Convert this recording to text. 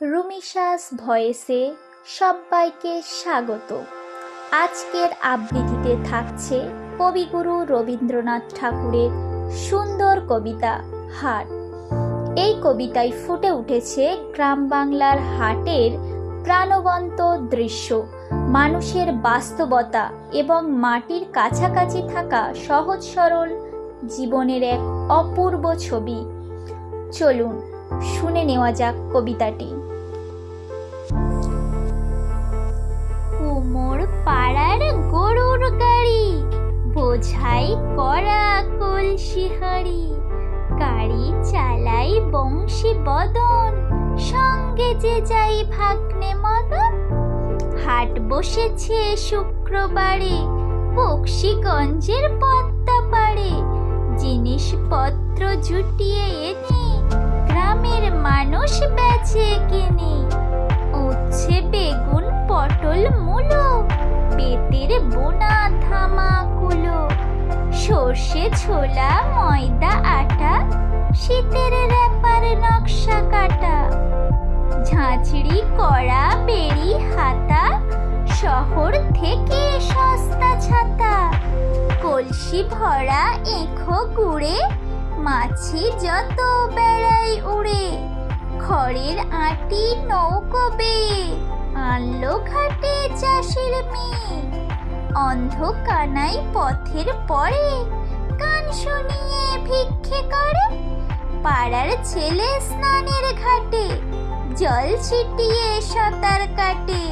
রুমিশাস ভয়েসে সবাইকে স্বাগত। আজকের আবৃত্তিতে থাকছে কবিগুরু রবীন্দ্রনাথ ঠাকুরের সুন্দর কবিতা হাট। এই কবিতায় ফুটে উঠেছে গ্রাম বাংলার হাটের প্রাণবন্ত দৃশ্য, মানুষের বাস্তবতা এবং মাটির কাছাকাছি থাকা সহজ সরল জীবনের এক অপূর্ব ছবি। চলুন শুনে নেওয়া যাক কবিতাটি। কুমোর পাড়ার গরুর গাড়ি, বোঝাই করা কলসি হাঁড়ি, গাড়ি চালাই বংশী বদন, সঙ্গে যে যাই ভাগ্নে মদন। হাট বসেছে শুক্রবারে, বক্সিগঞ্জের পদ্মা পাড়ে, জিনিসপত্র জুটিয়ে এনে গ্রামের মানুষ বেচে কিনে। উচ্ছে বেগুন পটল মূলো, বেতের বোনা ধামাকুলো, সর্ষে ছোলা ময়দা আটা, শীতের র্যাপার নকশা কাটা, ঝাঁঝরি করা বেড়ি হাতা, শহর থেকে সস্তা ছাতা, কলসি ভরা এঁখো গুড়ে, মাছি যত বেড়াই উড়ে, খড়ের আঁটি নৌকো বেয়ে আনলো ঘাটে চাষির মেয়ে। অন্ধকানাই পথের পরে গান শুনিয়ে ভিক্ষে করে, পাড়ার ছেলে স্নানের ঘাটে জল ছিটিয়ে সাঁতার কাটে।